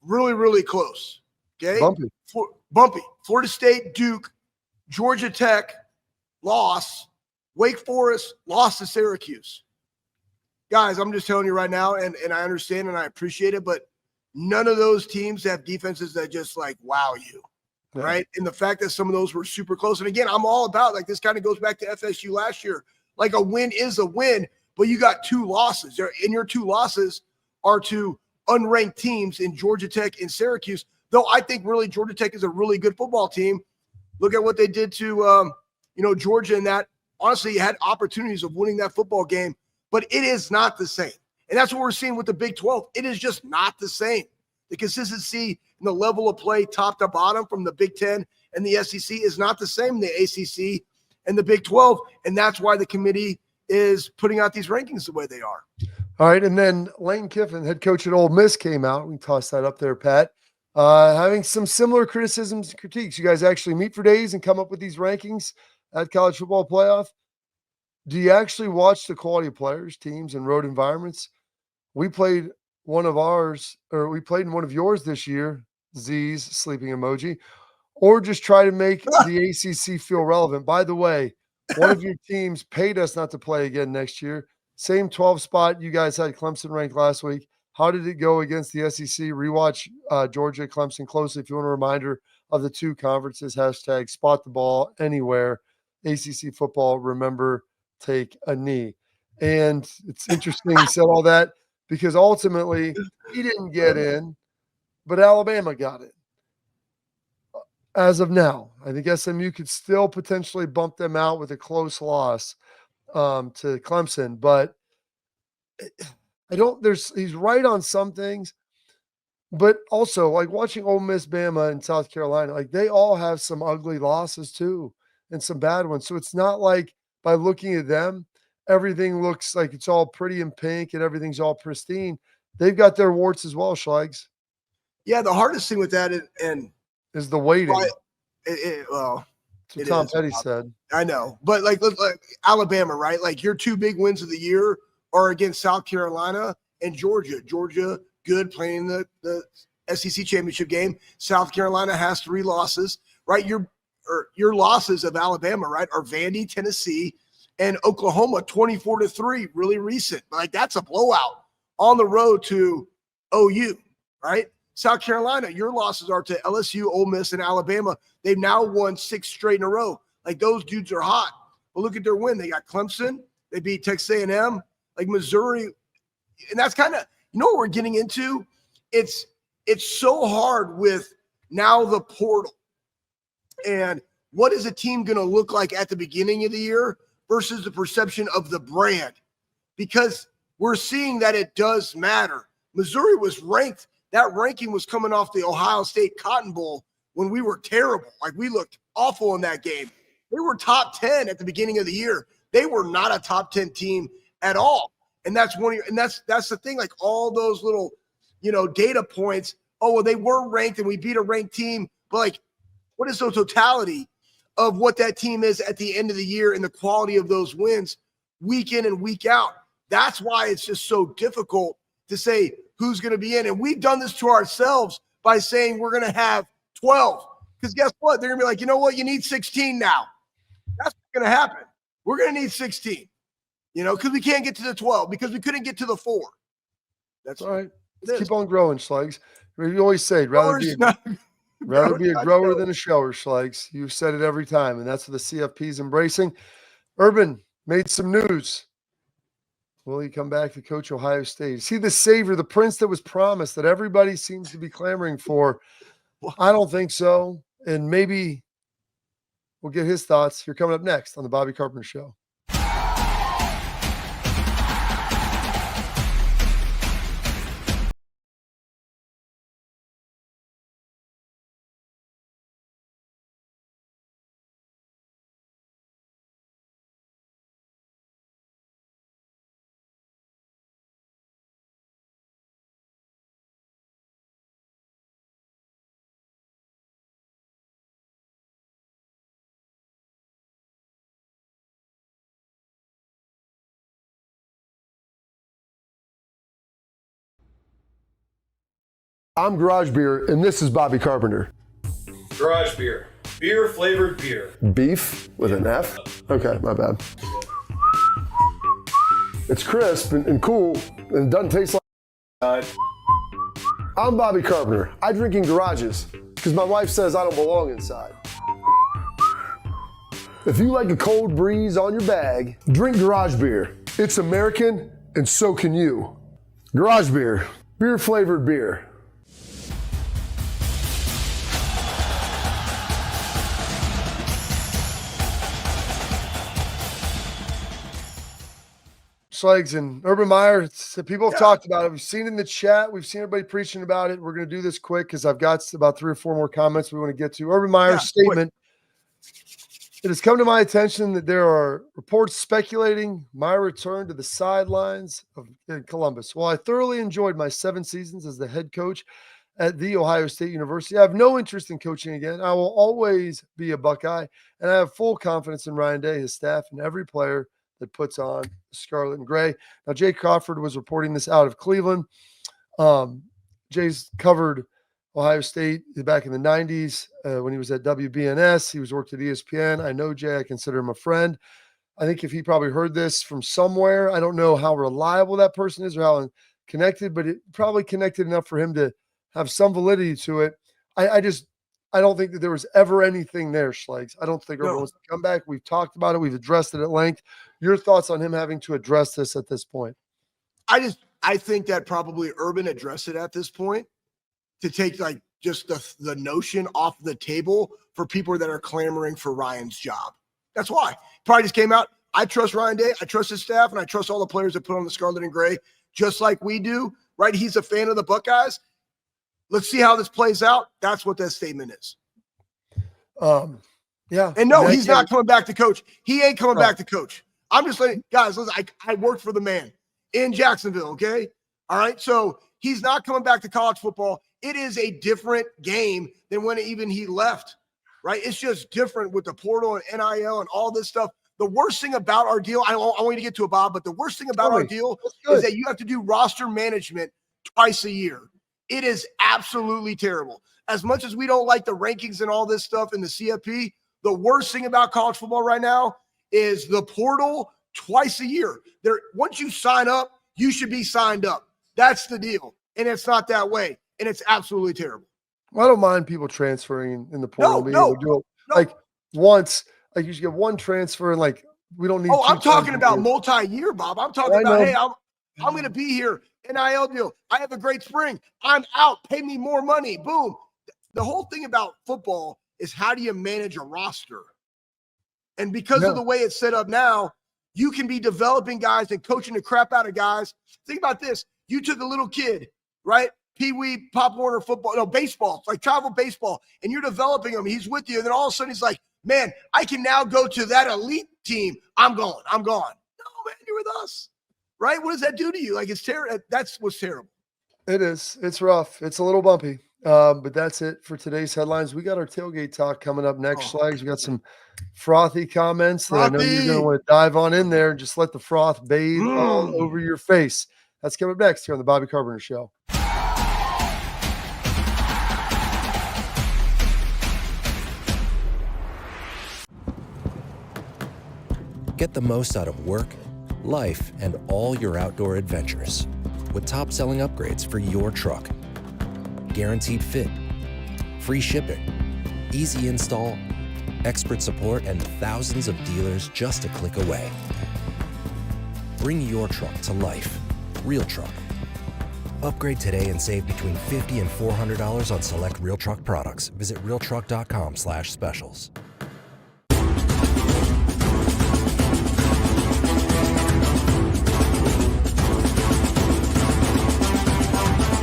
Speaker 2: really, really close. Okay? Bumpy. Florida State, Duke, Georgia Tech, loss. Wake Forest, lost to Syracuse. Guys, I'm just telling you right now, and I understand and I appreciate it, but none of those teams have defenses that just like wow you, right? And the fact that some of those were super close. And again, I'm all about, like, this kind of goes back to FSU last year. Like, a win is a win, but you got 2 losses. And your 2 losses are to unranked teams in Georgia Tech and Syracuse, though I think really Georgia Tech is a really good football team. Look at what they did to Georgia in that. Honestly, you had opportunities of winning that football game, but it is not the same. And that's what we're seeing with the Big 12. It is just not the same. The consistency and the level of play top to bottom from the Big 10 and the SEC is not the same in the ACC and the Big 12, and that's why the committee is putting out these rankings the way they are.
Speaker 1: All right, and then Lane Kiffin, head coach at Ole Miss, came out. We can toss that up there, Pat. Having some similar criticisms and critiques. You guys actually meet for days and come up with these rankings at College Football Playoff. Do you actually watch the quality of players, teams, and road environments? We played in one of yours this year, Z's sleeping emoji, or just try to make the ACC feel relevant. By the way, one of your teams paid us not to play again next year. Same 12 spot. You guys had Clemson ranked last week. How did it go against the SEC? Rewatch Georgia, Clemson closely if you want a reminder of the 2 conferences. Hashtag spot the ball anywhere. ACC football, remember, take a knee. And it's interesting he said all that because ultimately he didn't get in, but Alabama got it. As of now, I think SMU could still potentially bump them out with a close loss to Clemson, but he's right on some things, but also like watching Ole Miss, Bama, and South Carolina, like they all have some ugly losses too and some bad ones. So it's not like by looking at them, everything looks like it's all pretty and pink and everything's all pristine. They've got their warts as well, Schlegs.
Speaker 2: Yeah, the hardest thing with that
Speaker 1: is the waiting.
Speaker 2: That's what
Speaker 1: Tom Petty said.
Speaker 2: I know, but like Alabama, right? Like your 2 big wins of the year are against South Carolina and Georgia. Georgia, good, playing the SEC championship game. South Carolina has 3 losses, right? Your losses of Alabama, right, are Vandy, Tennessee, and Oklahoma, 24-3, really recent. Like that's a blowout on the road to OU, right? South Carolina, your losses are to LSU, Ole Miss, and Alabama. They've now won 6 straight in a row. Like those dudes are hot. But look at their win. They got Clemson. They beat Texas A&M. Like Missouri. And that's kind of, what we're getting into? It's so hard with now the portal. And what is a team going to look like at the beginning of the year versus the perception of the brand? Because we're seeing that it does matter. Missouri was ranked. That ranking was coming off the Ohio State Cotton Bowl when we were terrible. Like we looked awful in that game. They were top 10 at the beginning of the year. They were not a top 10 team at all. And that's that's the thing. Like all those little, data points. Oh, well, they were ranked and we beat a ranked team. But like, what is the totality of what that team is at the end of the year and the quality of those wins week in and week out? That's why it's just so difficult to say who's going to be in. And we've done this to ourselves by saying we're going to have 12. Because guess what? They're going to be like, you know what? You need 16 now. That's what's going to happen. We're going to need 16, because we can't get to the 12 because we couldn't get to the 4. That's
Speaker 1: all right. Let's keep on growing, Schlegs. You always say, rather be a grower than a shower, Schlegs. You've said it every time, and that's what the CFP is embracing. Urban made some news. Will he come back to coach Ohio State? Is he the savior, the prince that was promised that everybody seems to be clamoring for? I don't think so. And maybe we'll get his thoughts here coming up next on the Bobby Carpenter Show. I'm Garage Beer, and this is Bobby Carpenter.
Speaker 3: Garage beer. Beer flavored beer.
Speaker 1: Beef with an F? Okay, my bad. It's crisp and cool, and it doesn't taste like. I'm Bobby Carpenter. I drink in garages because my wife says I don't belong inside. If you like a cold breeze on your bag, drink Garage Beer. It's American, and so can you. Garage Beer. Beer flavored beer. Schlegs and Urban Meyer, people have talked about it. We've seen it in the chat. We've seen everybody preaching about it. We're going to do this quick because I've got about 3 or 4 more comments we want to get to. Urban Meyer's statement. It has come to my attention that there are reports speculating my return to the sidelines of Columbus. While I thoroughly enjoyed my 7 seasons as the head coach at The Ohio State University, I have no interest in coaching again. I will always be a Buckeye, and I have full confidence in Ryan Day, his staff, and every player that puts on scarlet and gray. Now, Jay Crawford was reporting this out of Cleveland. Jay's covered Ohio State back in the 90s when he was at WBNS. He was worked at ESPN. I know Jay. I consider him a friend. I think if he probably heard this from somewhere, I don't know how reliable that person is or how connected, but it probably connected enough for him to have some validity to it. I don't think that there was ever anything there, Schlegs. I don't think Urban wants to come back. We've talked about it. We've addressed it at length. Your thoughts on him having to address this at this point?
Speaker 2: I think that probably Urban addressed it at this point to take like just the notion off the table for people that are clamoring for Ryan's job. That's why. Probably just came out. I trust Ryan Day. I trust his staff, and I trust all the players that put on the scarlet and gray, just like we do, right? He's a fan of the Buckeyes. Let's see how this plays out. That's what that statement is.
Speaker 1: Yeah.
Speaker 2: And no, he's not coming back to coach. He ain't coming back to coach. I'm just letting guys, listen, I worked for the man in Jacksonville, okay? All right. So he's not coming back to college football. It is a different game than when he left, right? It's just different with the portal and NIL and all this stuff. The worst thing about our deal, I want you to get to it, Bob, but the worst thing about our deal is that you have to do roster management twice a year. It is absolutely terrible. As much as we don't like the rankings and all this stuff in the CFP, the worst thing about college football right now is the portal twice a year. Once you sign up, you should be signed up. That's the deal. And it's not that way. And it's absolutely terrible.
Speaker 1: Well, I don't mind people transferring in the portal. Like once, like you should get one transfer and like we don't need.
Speaker 2: Oh, I'm talking about multi-year, Bob. I'm talking about, hey, I'm going to be here. NIL deal. I have a great spring. I'm out. Pay me more money. Boom. The whole thing about football is how do you manage a roster? And because of the way it's set up now, you can be developing guys and coaching the crap out of guys. Think about this. You took a little kid, right? Pee Wee, Pop Warner football, baseball, like travel baseball, and you're developing him. He's with you. And then all of a sudden he's like, man, I can now go to that elite team. I'm gone. No, man, you're with us. Right? What does that do to you? Like, it's terrible. That's what's terrible.
Speaker 1: It is. It's rough. It's a little bumpy. But that's it for today's headlines. We got our tailgate talk coming up next, Schlegs. We got some frothy comments that I know you're going to want to dive on in there and just let the froth bathe all over your face. That's coming up next here on the Bobby Carpenter Show.
Speaker 5: Get the most out of work, life, and all your outdoor adventures with top-selling upgrades for your truck. Guaranteed fit, free shipping, easy install, expert support, and thousands of dealers just a click away. Bring your truck to life. Real Truck. Upgrade today and save between $50 and $400 on select Real Truck products. Visit realtruck.com/specials.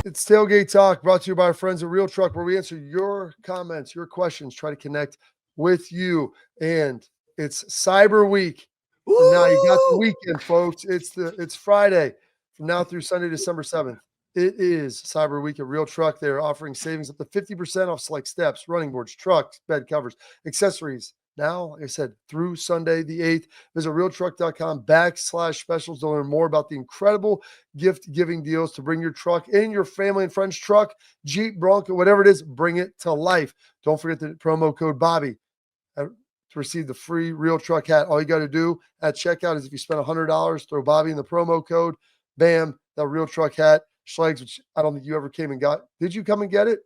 Speaker 1: It's Tailgate Talk brought to you by our friends at Real Truck, where we answer your comments, your questions, try to connect with you. And it's Cyber Week. Now you got the weekend, folks. It's Friday from now through Sunday, December 7th. It is Cyber Week at Real Truck. They're offering savings up to 50% off select steps, running boards, trucks, bed covers, accessories, now, like I said, through Sunday the 8th. Visit realtruck.com/specials to learn more about the incredible gift-giving deals to bring your truck and your family and friends' truck, Jeep, Bronco, whatever it is, bring it to life. Don't forget the promo code Bobby to receive the free Real Truck hat. All you got to do at checkout is if you spend $100, throw Bobby in the promo code, bam, that Real Truck hat. Schlegs, which I don't think you ever came and got. Did you come and get it?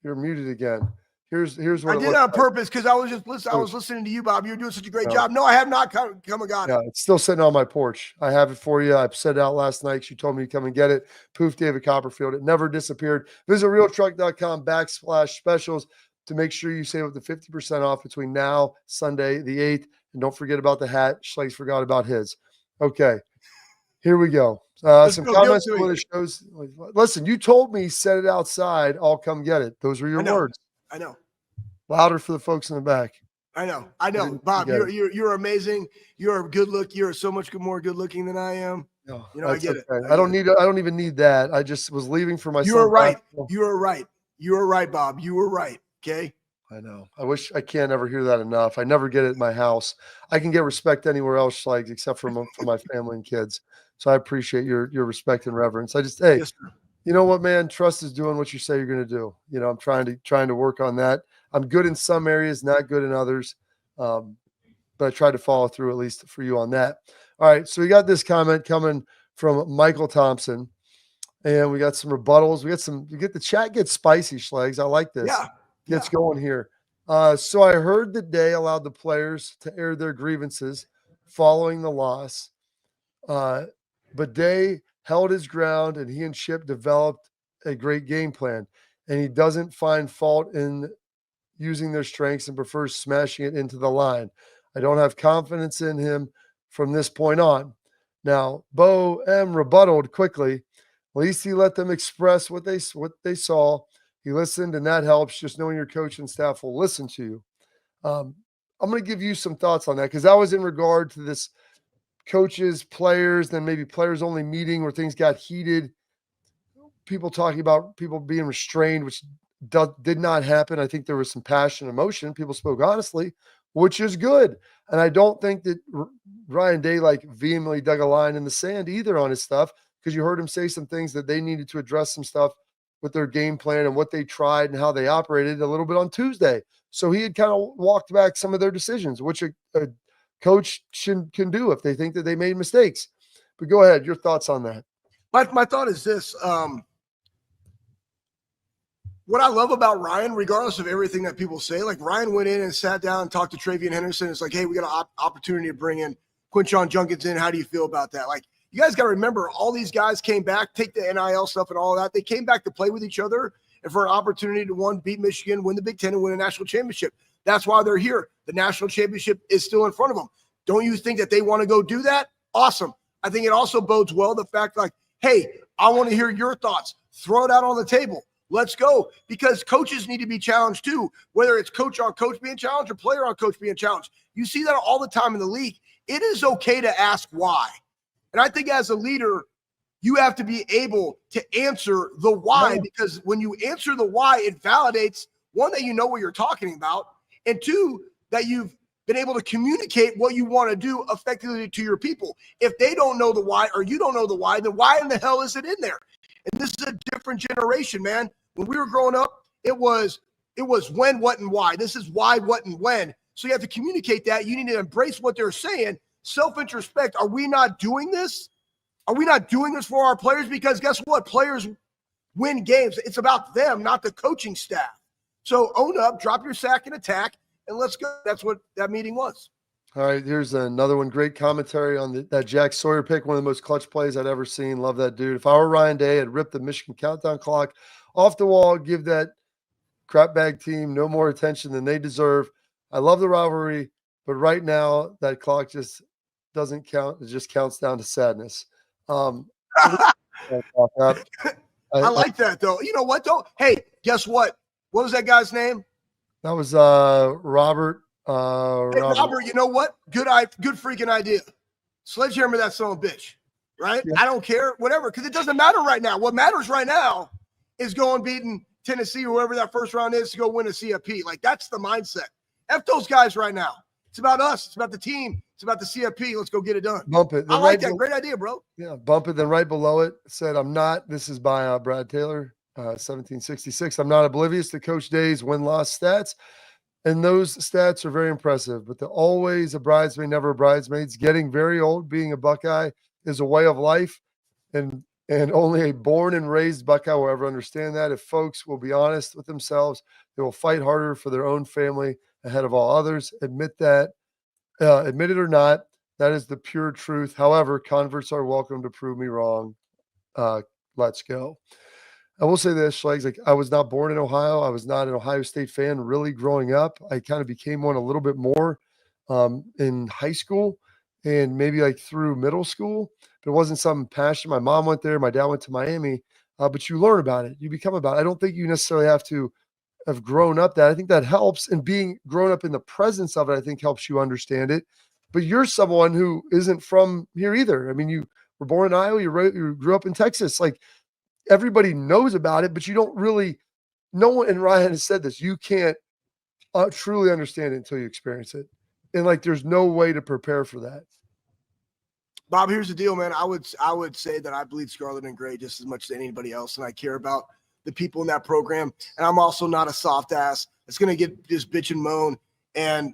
Speaker 1: You're muted again. Here's what
Speaker 2: I did it on purpose because I was just listening. I was listening to you, Bob. You're doing such a great job. No, I have not come and got it.
Speaker 1: Yeah, it's still sitting on my porch. I have it for you. I said it out last night. She told me to come and get it. Poof, David Copperfield. It never disappeared. Visit realtruck.com/specials to make sure you save up to 50% off between now, Sunday, the 8th. And don't forget about the hat. Schlegs forgot about his. Okay, here we go. Some comments on the shows. Listen, you told me set it outside. I'll come get it. Those were your words.
Speaker 2: I know.
Speaker 1: Louder for the folks in the back.
Speaker 2: I know. Bob, you're amazing. You're a good look. You're so much more good looking than I am.
Speaker 1: No,
Speaker 2: I get it.
Speaker 1: I don't even need that. I just was leaving for my son.
Speaker 2: You were right. You were right. You were right, Bob. You were right. Okay.
Speaker 1: I know. I can't ever hear that enough. I never get it in my house. I can get respect anywhere else, like except for my family and kids. So I appreciate your respect and reverence. I just, hey,
Speaker 2: yes,
Speaker 1: you know what, man? Trust is doing what you say you're going to do. I'm trying to work on that. I'm good in some areas, not good in others. But I tried to follow through at least for you on that. All right. So we got this comment coming from Michael Thompson, and we got some rebuttals. We get the chat gets spicy, Schlegs. I like this.
Speaker 2: Yeah.
Speaker 1: Gets going here. So I heard that Day allowed the players to air their grievances following the loss. But Day held his ground, and he and Chip developed a great game plan. And he doesn't find fault in using their strengths and prefers smashing it into the line. I don't have confidence in him from this point on. Now, Bo M rebutted quickly. At least he let them express what they saw. He listened, and that helps. Just knowing your coach and staff will listen to you. I'm going to give you some thoughts on that because that was in regard to this coaches, players, then maybe players only meeting where things got heated. People talking about people being restrained, which did not happen. I think there was some passion and emotion. People spoke honestly, which is good. And I don't think that Ryan Day vehemently dug a line in the sand either on his stuff because you heard him say some things that they needed to address some stuff with their game plan and what they tried and how they operated a little bit on Tuesday. So he had kind of walked back some of their decisions, which a coach can do if they think that they made mistakes. But go ahead. Your thoughts on that.
Speaker 2: My thought is this. What I love about Ryan, regardless of everything that people say, Ryan went in and sat down and talked to Travian Henderson. It's hey, we got an opportunity to bring in Quinshon Judkins in. How do you feel about that? You guys got to remember, all these guys came back, take the NIL stuff and all that. They came back to play with each other and for an opportunity to beat Michigan, win the Big Ten, and win a national championship. That's why they're here. The national championship is still in front of them. Don't you think that they want to go do that? Awesome. I think it also bodes well the fact hey, I want to hear your thoughts. Throw it out on the table. Let's go. Because coaches need to be challenged too, whether it's coach on coach being challenged or player on coach being challenged. You see that all the time in the league. It is okay to ask why. And I think as a leader, you have to be able to answer the why, because when you answer the why, it validates, one, that you know what you're talking about, and two, that you've been able to communicate what you want to do effectively to your people. If they don't know the why or you don't know the why, then why in the hell is it in there? And this is a different generation, man. When we were growing up, it was when, what, and why. This is why, what, and when. So you have to communicate that. You need to embrace what they're saying. Self-introspect. Are we not doing this? Are we not doing this for our players? Because guess what? Players win games. It's about them, not the coaching staff. So own up, drop your sack and attack, and let's go. That's what that meeting was.
Speaker 1: All right, here's another one. Great commentary on that Jack Sawyer pick. One of the most clutch plays I'd ever seen. Love that dude. If I were Ryan Day, I'd rip the Michigan countdown clock off the wall, give that crapbag team no more attention than they deserve. I love the rivalry, but right now that clock just doesn't count. It just counts down to sadness. I
Speaker 2: like that, though. You know what, though? Hey, guess what? What was that guy's name?
Speaker 1: That was Robert.
Speaker 2: Hey, Robert, you know what? Good freaking idea. Sledgehammer that son of a bitch, right? Yeah. I don't care, whatever, because it doesn't matter right now. What matters right now is going beating Tennessee or whoever that first round is to go win a CFP. That's the mindset. F those guys right now. It's about us. It's about the team. It's about the CFP. Let's go get it done.
Speaker 1: Bump it.
Speaker 2: I like that. Great idea, bro.
Speaker 1: Yeah, bump it. Then right below it said, I'm not, this is by Brad Taylor, 1766. I'm not oblivious to Coach Day's win-loss stats. And those stats are very impressive. But the always a bridesmaid, never a bridesmaid's getting very old. Being a Buckeye is a way of life. And only a born and raised Buckeye will ever understand that. If folks will be honest with themselves, they will fight harder for their own family ahead of all others. Admit that. Admit it or not, that is the pure truth. However, converts are welcome to prove me wrong. Let's go. I will say this, Schlegs, like I was not born in Ohio. I was not an Ohio State fan really growing up. I kind of became one a little bit more in high school and maybe like through middle school. But it wasn't some passion. My mom went there. My dad went to Miami. But you learn about it. You become about it. I don't think you necessarily have to have grown up that. I think that helps. And being grown up in the presence of it, I think helps you understand it. But you're someone who isn't from here either. I mean, you were born in Iowa. You grew up in Texas. Like everybody knows about it, but you don't really – no one – and Ryan has said this. You can't truly understand it until you experience it. And, like, there's no way to prepare for that.
Speaker 2: Bob, here's the deal, man. I would say that I bleed scarlet and gray just as much as anybody else, and I care about the people in that program. And I'm also not a soft ass that's going to get this bitch and moan and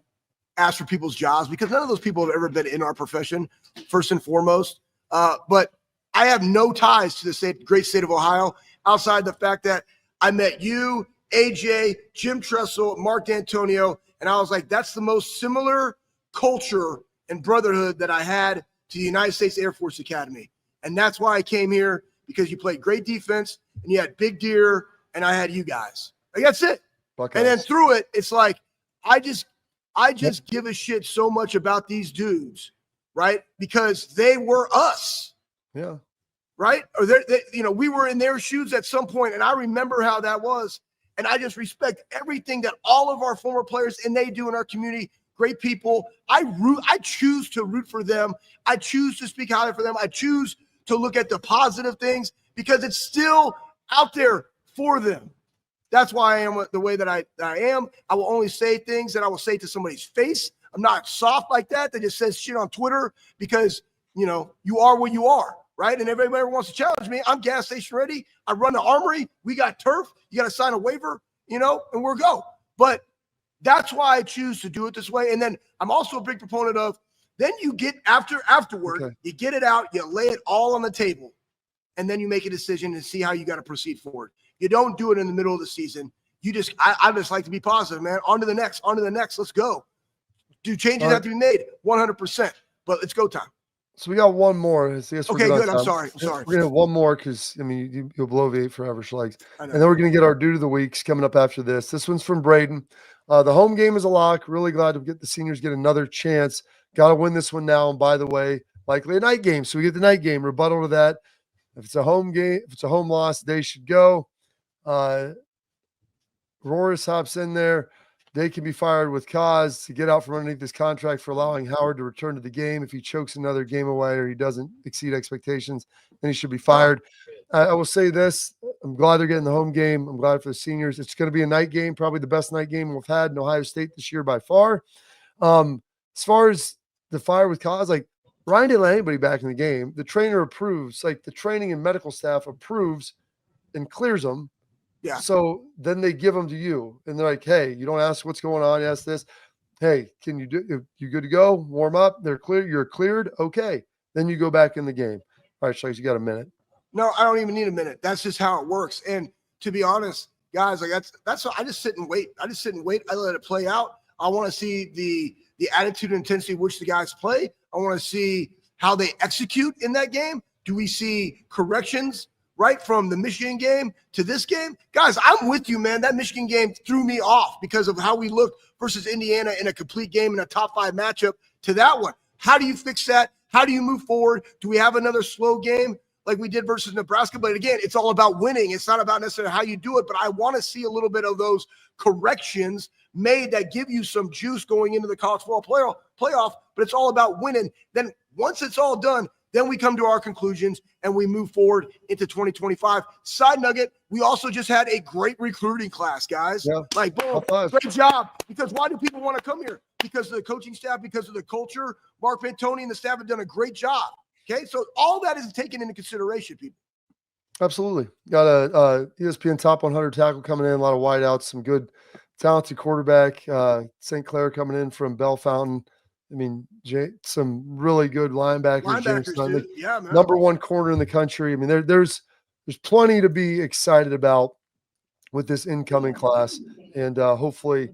Speaker 2: ask for people's jobs because none of those people have ever been in our profession, first and foremost. But I have no ties to the great state of Ohio outside the fact that I met you, AJ, Jim Tressel, Mark D'Antonio, and I was like, that's the most similar culture and brotherhood that I had to the United States Air Force Academy. And that's why I came here, because you played great defense and you had Big Deer and I had you guys. Like, that's it. Buckeyes. And then through it, it's like, I just give a shit so much about these dudes, right? Because they were us.
Speaker 1: Yeah.
Speaker 2: Right? Or we were in their shoes at some point, and I remember how that was. And I just respect everything that all of our former players and they do in our community. Great people. I choose to root for them. I choose to speak highly for them. I choose to look at the positive things because it's still out there for them. That's why I am the way that I am. I will only say things that I will say to somebody's face. I'm not soft like that just says shit on Twitter because, you are what you are, right? And if everybody wants to challenge me, I'm gas station ready. I run the armory. We got turf. You got to sign a waiver, and we're go. But that's why I choose to do it this way. And then I'm also a big proponent of then you get afterward, okay. You get it out, you lay it all on the table, and then you make a decision and see how you got to proceed forward. You don't do it in the middle of the season. I just like to be positive, man. On to the next, let's go. Do changes have to be made? 100%. But it's go time.
Speaker 1: So we got one more. Okay,
Speaker 2: good. I'm sorry.
Speaker 1: We're going to have one more because, you'll bloviate forever, Schlegs. And then we're going to get our Dude of the Weeks coming up after this. This one's from Braden. The home game is a lock. Really glad to get the seniors get another chance. Got to win this one now. And by the way, likely a night game. So we get the night game. Rebuttal to that. If it's a home game, if it's a home loss, they should go. Roris hops in there. They can be fired with cause to get out from underneath this contract for allowing Howard to return to the game. If he chokes another game away or he doesn't exceed expectations, then he should be fired. I will say this. I'm glad they're getting the home game. I'm glad for the seniors. It's going to be a night game, probably the best night game we've had in Ohio State this year by far. As far as the fire with cause, like Ryan didn't let anybody back in the game. The trainer approves, like the training and medical staff approves and clears them.
Speaker 2: Yeah.
Speaker 1: So then they give them to you, and they're like, "Hey, you don't ask what's going on. You ask this. Hey, can you do? You good to go? Warm up. They're clear. You're cleared. Okay. Then you go back in the game. All right, Schlegs, you got a minute.
Speaker 2: No, I don't even need a minute. That's just how it works. And to be honest, guys, like that's I just sit and wait. I let it play out. I want to see the attitude and intensity which the guys play. I want to see how they execute in that game. Do we see corrections? Right from the Michigan game to this game, guys, I'm with you, man. That Michigan game threw me off because of how we looked versus Indiana in a complete game in a top 5 matchup to that one. How do you fix that? How do you move forward? Do we have another slow game like we did versus Nebraska? But again, it's all about winning. It's not about necessarily how you do it, but I want to see a little bit of those corrections made that give you some juice going into the college football playoff, but it's all about winning. Then once it's all done, Then we come to our conclusions and we move forward into 2025. Side nugget, we also just had a great recruiting class, guys.
Speaker 1: Yeah.
Speaker 2: Like, boom, great job. Because why do people want to come here? Because of the coaching staff, because of the culture. Mark Pantoni and the staff have done a great job. Okay, so all that is taken into consideration, people.
Speaker 1: Absolutely. Got a ESPN top 100 tackle coming in, a lot of wideouts, some good, talented quarterback. St. Clair coming in from Bell Fountain. I mean, some really good linebackers. James Dunn,
Speaker 2: yeah, man.
Speaker 1: number one corner in the country. I mean, there's plenty to be excited about with this incoming class, and hopefully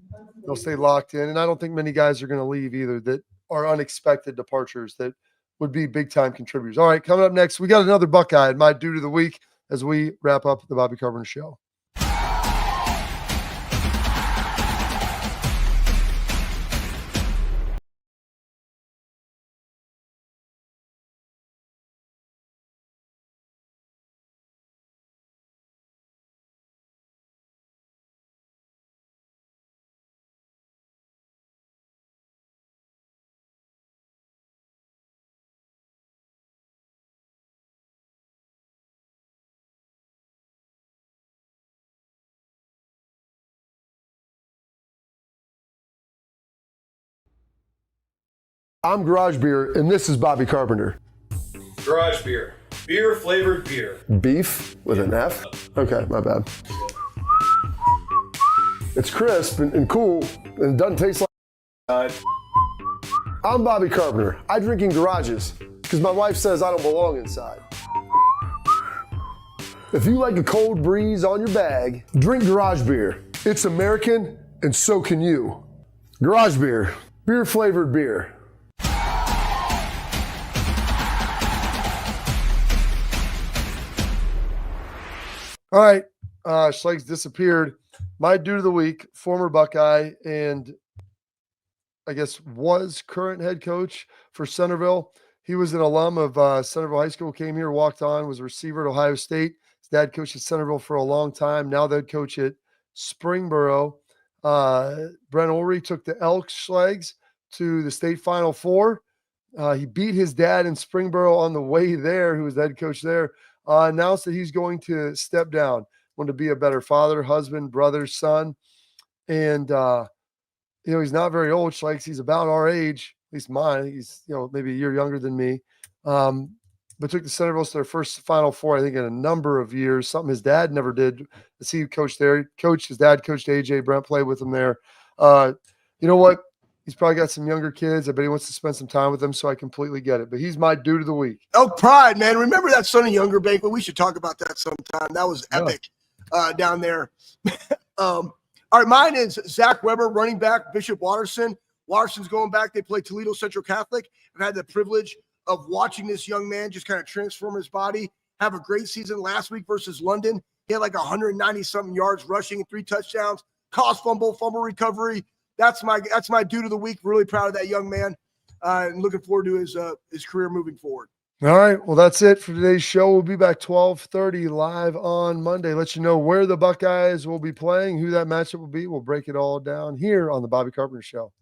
Speaker 1: they'll stay locked in. And I don't think many guys are going to leave either that are unexpected departures that would be big-time contributors. All right, coming up next, we got another Buckeye in my dude of the week as we wrap up the Bobby Carpenter Show. I'm Garage Beer, and this is Bobby Carpenter.
Speaker 3: Garage beer. Beer flavored beer.
Speaker 1: Beef with an F? Okay, my bad. It's crisp and cool, and it doesn't taste like. I'm Bobby Carpenter. I drink in garages because my wife says I don't belong inside. If you like a cold breeze on your bag, drink Garage Beer. It's American, and so can you. Garage Beer. Beer flavored beer. All right, Schlegs disappeared. My dude of the week, former Buckeye, and I guess was current head coach for Centerville. He was an alum of Centerville High School, came here, walked on, was a receiver at Ohio State. His dad coached at Centerville for a long time. Now the head coach at Springboro. Brent Ulrey took the Elks Schlegs to the state Final Four. He beat his dad in Springboro on the way there, who was the head coach there. Announced that he's going to step down, want to be a better father, husband, brother, son. And, he's not very old. Schlegs, he's about our age, at least mine. He's, maybe a year younger than me. But took the Centerville to their first Final Four, I think, in a number of years, something his dad never did. To see him coach there. His dad coached AJ. Brent played with him there. You know what? He's probably got some younger kids. I bet he wants to spend some time with them, so I completely get it. But he's my dude of the week.
Speaker 2: Elk Pride, man. Remember that Sonny Younger banquet? We should talk about that sometime. That was epic down there. All right, mine is Zach Weber, running back, Bishop Watterson. Watterson's going back. They play Toledo Central Catholic. I've had the privilege of watching this young man just kind of transform his body, have a great season last week versus London. He had like 190-something yards rushing and 3 touchdowns, caused fumble recovery. That's my dude of the week. Really proud of that young man, and looking forward to his career moving forward.
Speaker 1: All right. Well, that's it for today's show. We'll be back 12:30 live on Monday. Let you know where the Buckeyes will be playing, who that matchup will be. We'll break it all down here on the Bobby Carpenter Show.